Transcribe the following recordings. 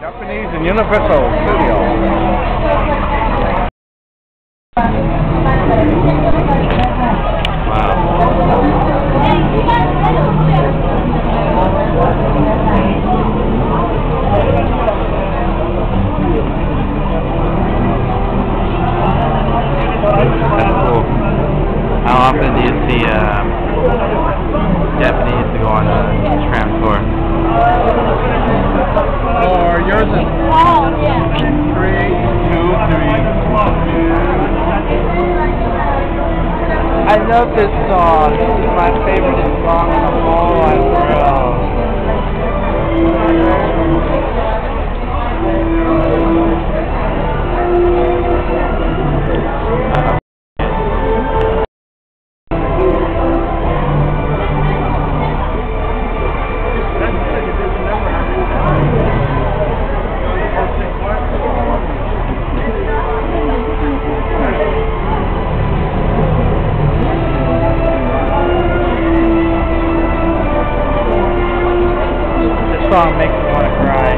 Japanese and Universal Studios. Wow. That's cool. How often do you see Japanese to go on a tram tour? Or yours is 3, 2, 3. I love this song. This is my favorite song in the whole wide world. This song makes me want to cry.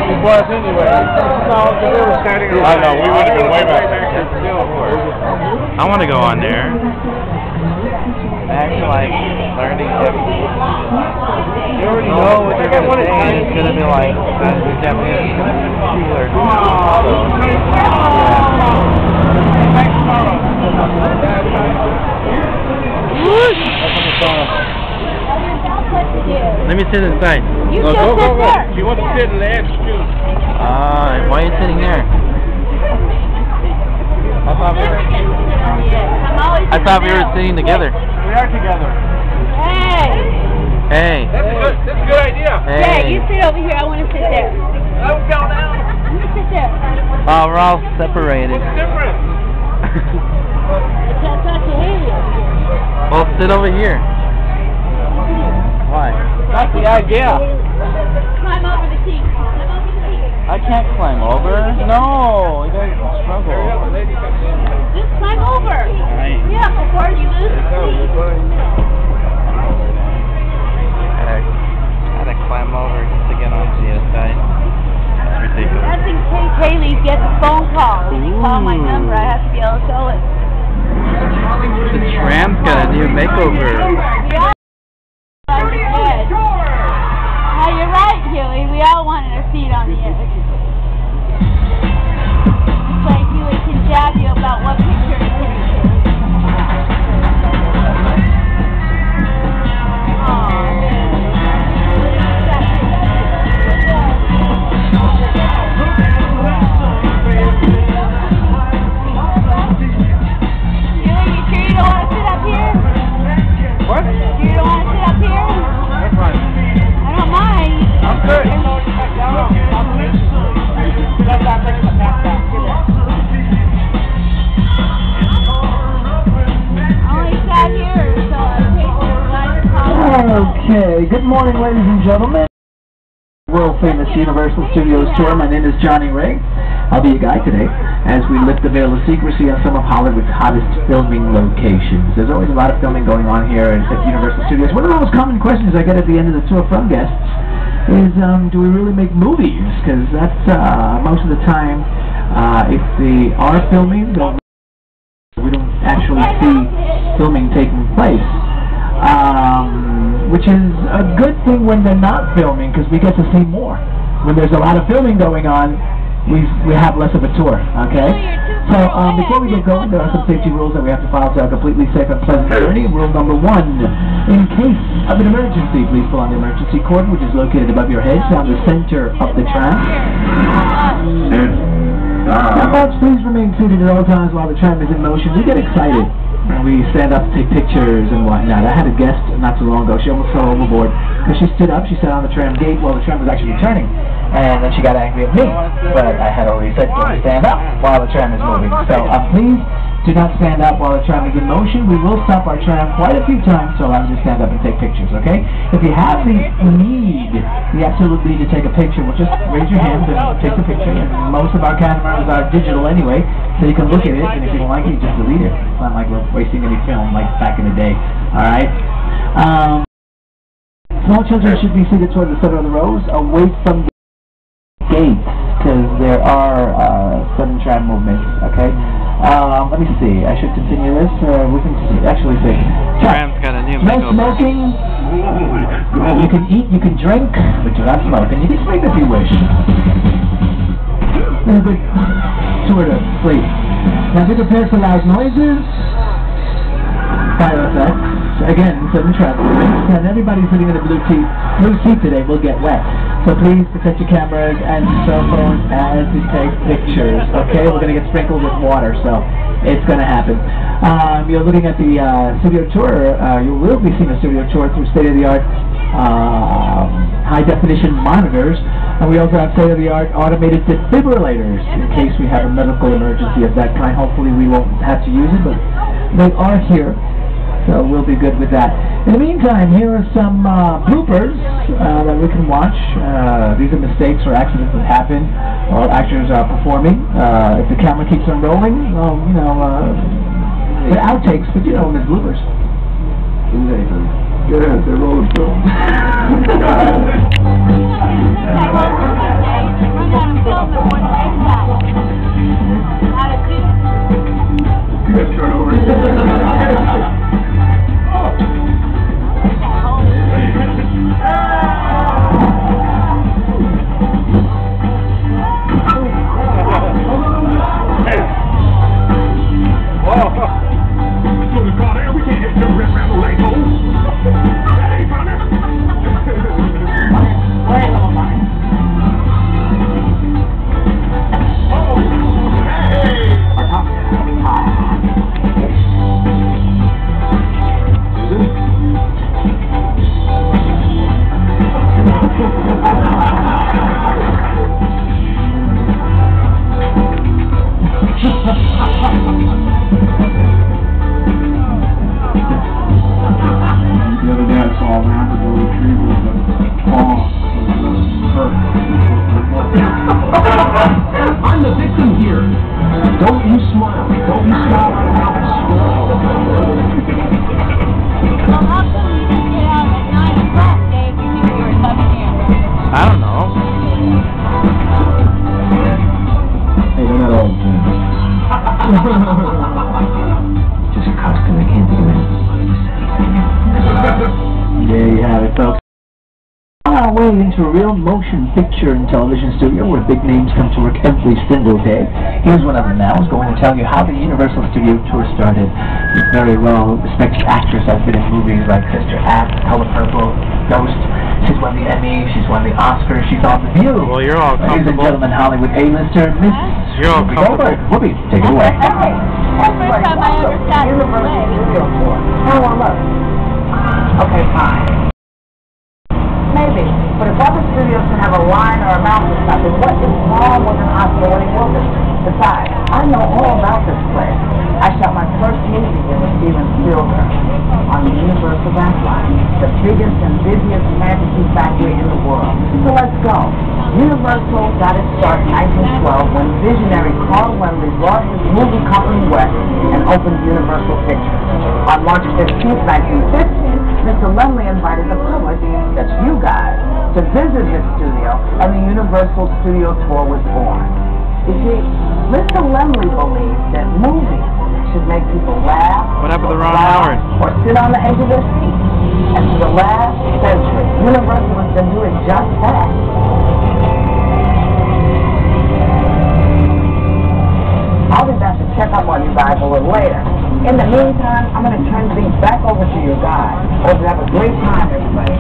It was anyway. No, they were standing around. I know, we would have been way back there. I want to go on there. Act like learning Japanese. You already know what they're going to say, and it's going to be like, that's the Japanese. It's going to be cooler. Let me sit inside. You go. There. You want to sit in the edge too. Why are you sitting there? I thought we were sitting together. We are together. Hey. That's a good idea. Hey. Yeah, you sit over here. I want to sit there. Let's go now. You sit there. Oh, we're all separated. What's different? That's not your area. Well, sit over here. Why? That's the idea. Climb over the seat. Climb over the seat. I can't climb over. No, you guys struggle. Just climb over. Right. Yeah, before you lose the seat. I had to climb over just to get onto the other side. That's ridiculous. That's in case Haley gets a phone call. When you call my number, I have to be able to show it. The tram's got a new makeover. Yeah. Oh, you're right, Huey. We all wanted a seat on the edge. It's like Huey can jab you about what picture to take. Okay, good morning, ladies and gentlemen. World famous Universal Studios tour. My name is Johnny Ray. I'll be your guide today as we lift the veil of secrecy on some of Hollywood's hottest filming locations. There's always a lot of filming going on here at Universal Studios. One of the most common questions I get at the end of the tour from guests is, do we really make movies? Because that's most of the time, if they are filming, we don't actually see filming taking place. Which is a good thing when they're not filming, because we get to see more. When there's a lot of filming going on, we have less of a tour, okay? So before we get going, there are some safety rules that we have to follow to have a completely safe and pleasant journey. Rule number 1, in case of an emergency, please pull on the emergency cord, which is located above your head, down the center of the tram. Now, folks, please remain seated at all times while the tram is in motion. We get excited and we stand up to take pictures and whatnot. I had a guest not too long ago. She almost fell overboard because she stood up. She sat on the tram gate while the tram was actually returning, and then she got angry at me. But I had already said don't stand up while the tram is moving. So please do not stand up while the tram is in motion. We will stop our tram quite a few times to allow you to stand up and take pictures, okay? If you have the absolute need to take a picture, well, just raise your hand and take the picture. And most of our cameras are digital anyway, so you can look at it, and if you don't like it, you just delete it. It's not like we're wasting any film like back in the day, alright? Small children should be seated toward the center of the rows, away from the gates, because there are sudden tram movements, okay? Let me see. I should continue this. We can actually see. Tram's got a new no makeover. smoking. You can eat, you can drink, but you're not smoking. You can sleep if you wish. Sort of sleep. Now be prepared for loud noises, fire effects, again, sudden traffic, and everybody sitting in a blue seat today will get wet. So please protect your cameras and cell phones as you take pictures, okay? We're going to get sprinkled with water, so it's going to happen. You're looking at the studio tour. You will be seeing a studio tour through state-of-the-art high-definition monitors, and we also have state-of-the-art automated defibrillators in case we have a medical emergency of that kind. Hopefully we won't have to use it, but they are here. So we'll be good with that. In the meantime, here are some bloopers that we can watch. These are mistakes or accidents that happen while actors are performing. If the camera keeps on rolling, well, you know, they're outtakes, but you know, there's bloopers. Yeah, they're rolling film. I'm the victim here. Don't you smile. Don't you smile right now. Well, how come you didn't get out at 9 o'clock, Dave? You knew you were coming here. I don't know. Hey, they're not all Jim. Just cuss because I can't think of anything. There you have it, folks. On our way into a real motion picture and television studio where big names come to work every single day. Here's one of them now. He's going to tell you how the Universal Studio Tour started. This very well-respected actress has been in movies like Sister Act, Color Purple, Ghost. She's won the Emmy, she's won the Oscar, she's on The View. Well, you're all Ladies and comfortable. gentlemen, Hollywood A-lister, Miss You're all comfortable. Whoopi, take it away. That's the first time I ever sat in the leg. How will look? Okay, fine. Maybe. But if other studios can have a line or a mouth or something, what is wrong with an Oscar-winning movie? Besides, I know all about this place. I shot my first movie here with Steven Spielberg on the Universal Backline, the biggest and busiest fantasy factory in the world. So let's go. Universal got its start in 1912 when visionary Carl Laemmle brought his movie company west and opened Universal Pictures. On March 15, 1915, Mr. Laemmle invited the public, that's you guys, to visit his studio, and the Universal Studio Tour was born. You see, Mr. Laemmle believed that movies should make people laugh, What happened to Ron laugh, Howard? or sit on the edge of their seat. And for the last century, Universal has been doing just that. I'll be back to check up on you guys a little later. In the meantime, I'm going to turn things back over to you guys. Hope you have a great time, everybody.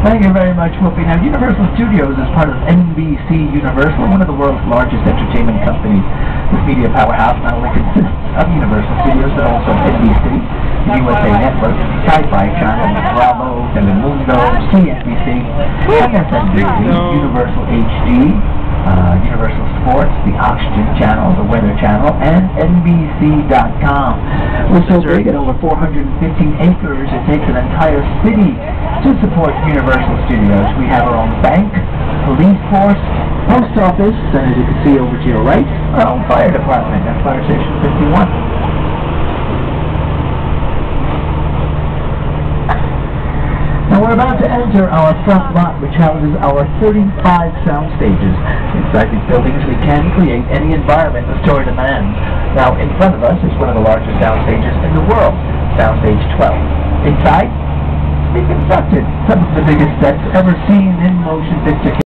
Thank you very much, Whoopi. Now, Universal Studios is part of NBC Universal, one of the world's largest entertainment companies. This media powerhouse not only consists of Universal Studios, but also NBC, the USA Network, Sci-Fi Channel, Bravo, Telemundo, CNBC, MSNBC, Universal HD, Universal Sports, the Oxygen Channel, the Weather Channel, and NBC.com. We're so big at over 415 acres, it takes an entire city to support Universal Studios. We have our own bank, police force, post office, and as you can see over to your right, our own fire department at Fire Station 51. Now we're about to enter our front lot, which houses our 35 sound stages. Inside these buildings, we can create any environment the story demands. Now, in front of us is one of the largest sound stages in the world, Soundstage 12. Inside, we constructed some of the biggest sets ever seen in motion picture.